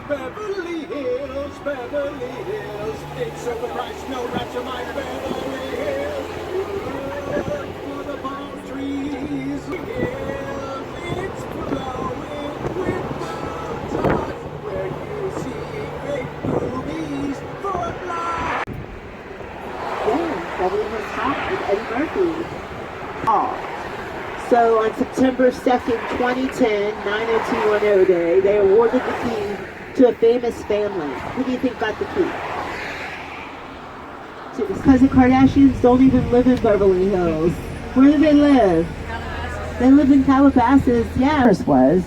Beverly Hills, Beverly Hills. It's overpriced, no rapture, my Beverly Hills. Look for the palm trees. Hills, it's flowing with Botox, where you see fake movies for life. Yeah, Beverly Hills Cop with Eddie Murphy. Oh. So on September 2nd, 2010, 90210 day, they awarded the key to a famous family. Who do you think got the key? Because the Kardashians don't even live in Beverly Hills. Where do they live? They live in Calabasas. Yeah. First was,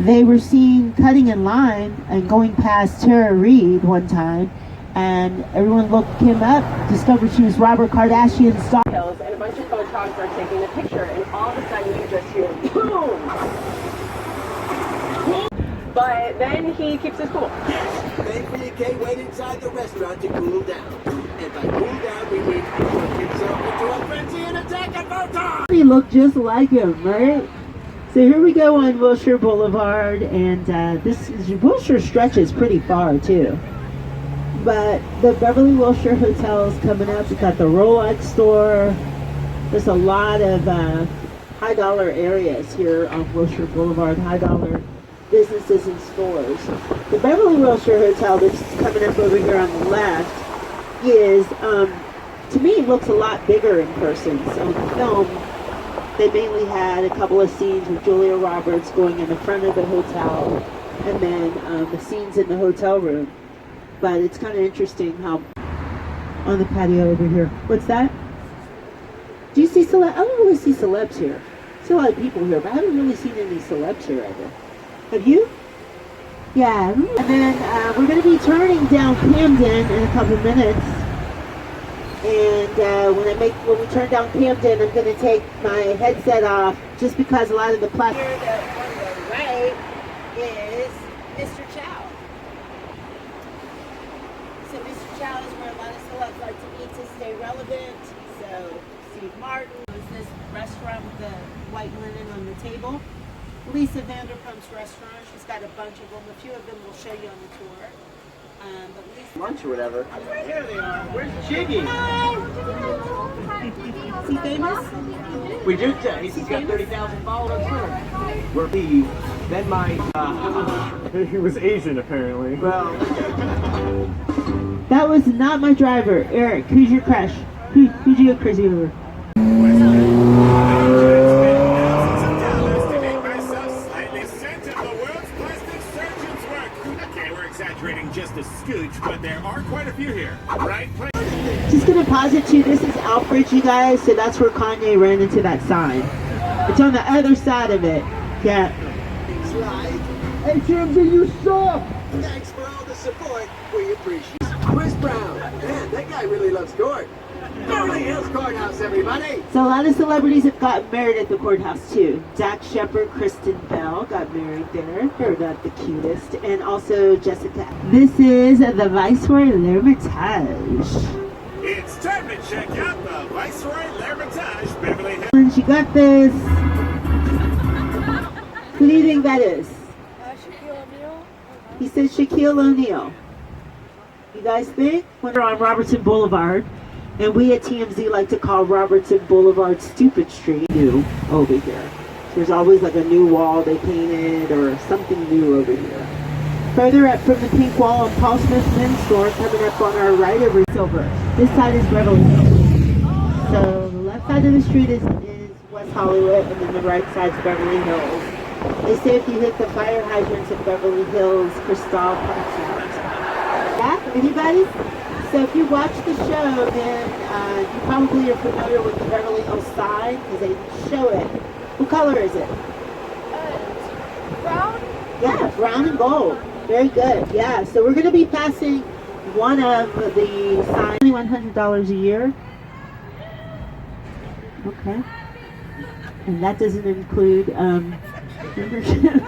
they were seen cutting in line and going past Tara Reid one time, and everyone looked him up, discovered she was Robert Kardashian's daughter. And a bunch of photographers taking a picture, and all of a sudden you just hear boom. But then he keeps his cool. Thankfully, Kay went inside the restaurant to cool down. And by cool down, we mean work himself into a frenzy and attack at photon. He looked just like him, right? So here we go on Wilshire Boulevard, and Wilshire stretches pretty far too. But the Beverly Wilshire Hotel is coming up. We've got the Rolex store. There's a lot of high dollar areas here on Wilshire Boulevard, high dollar businesses and stores. The Beverly Wilshire Hotel that's coming up over here on the left is, to me, looks a lot bigger in person. So in the film, they mainly had a couple of scenes with Julia Roberts going in the front of the hotel, and then the scenes in the hotel room. But it's kind of interesting how on the patio over here. What's that? Do you see celebs? I don't really see celebs here. I see a lot of people here, but I haven't really seen any celebs here ever. Have you? Yeah. And then we're going to be turning down Camden in a couple minutes. And when we turn down Camden, I'm going to take my headset off just because a lot of the plastic. Here, on the right is Mr. Chow. So Mr. Chow is where a lot of celebs like to eat to stay relevant. So Steve Martin was this restaurant with the white linen on the table. Lisa Vanderpump's restaurant. She's got a bunch of them. A few of them we'll show you on the tour. But Lisa Lunch or whatever. Here they are. Where's Jiggy? Hi. Is he famous? We do. He's got 30,000 followers. We're me. Then my. He was Asian, apparently. Well. That was not my driver. Eric, who's your crush? Who'd you go crazy over? Just a scooch, but there are quite a few here. Right? Just gonna pause it too. This is Alfred, you guys, so that's where Kanye ran into that sign. It's on the other side of it. Yeah. He's right. Hey, Jimmy, you suck! Thanks for all the support. We appreciate it. Chris Brown. Man, that guy really loves court. Beverly Hills Courthouse, everybody! So a lot of celebrities have gotten married at the courthouse too. Dak Shepard, Kristen Bell got married there. They're not the cutest. And also Jessica. This is the Viceroy L'Hermitage. It's time to check out the Viceroy L'Hermitage, Beverly Hills. And she got this. Who do you think that is? Shaquille O'Neal. He said Shaquille O'Neal. You guys think? We're on Robertson Boulevard. And we at TMZ like to call Robertson Boulevard Stupid Street. New over here. There's always like a new wall they painted or something new over here. Further up from the pink wall on Paul Smith Men's Store, coming up on our right over Silver. This side is Beverly Hills. So the left side of the street is West Hollywood, and then the right side's Beverly Hills. They say if you hit the fire hydrants of Beverly Hills, Cristal pops out. Yeah? Anybody? So if you watch the show, then you probably are familiar with the Beverly Hills sign because they show it. What color is it? Brown? Yeah, brown and gold. Very good. Yeah, so we're going to be passing one of the signs. $2,100 a year. Okay. And that doesn't include membership.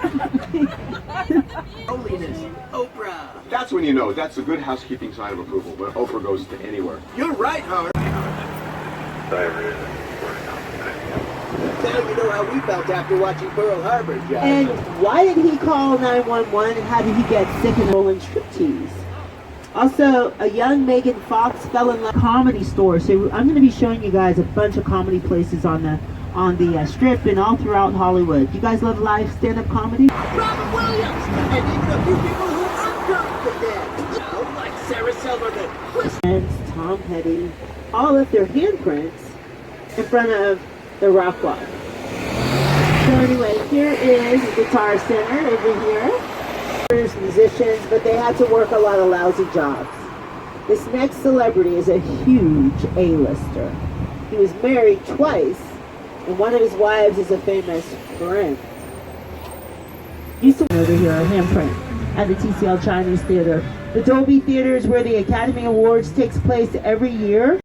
Holiness. Oprah. That's when you know that's a good housekeeping sign of approval, when Oprah goes to anywhere. You're right, Howard. Now you know how we felt after watching Pearl Harbor, Josh. And why did he call 911? How did he get sick and rolling striptease? Also, a young Megan Fox fell in love with a comedy store. So I'm going to be showing you guys a bunch of comedy places on the strip and all throughout Hollywood. You guys love live stand-up comedy? Robin Williams, and even a few people who aren't currently dead. You know, like Sarah Silverman. And Tom Petty all left their handprints in front of the rock wall. So anyway, here is Guitar Center over here. There's musicians, but they had to work a lot of lousy jobs. This next celebrity is a huge A-lister. He was married twice, and one of his wives is a famous friend. Used to over here, a handprint at the TCL Chinese Theater. The Dolby Theater is where the Academy Awards takes place every year.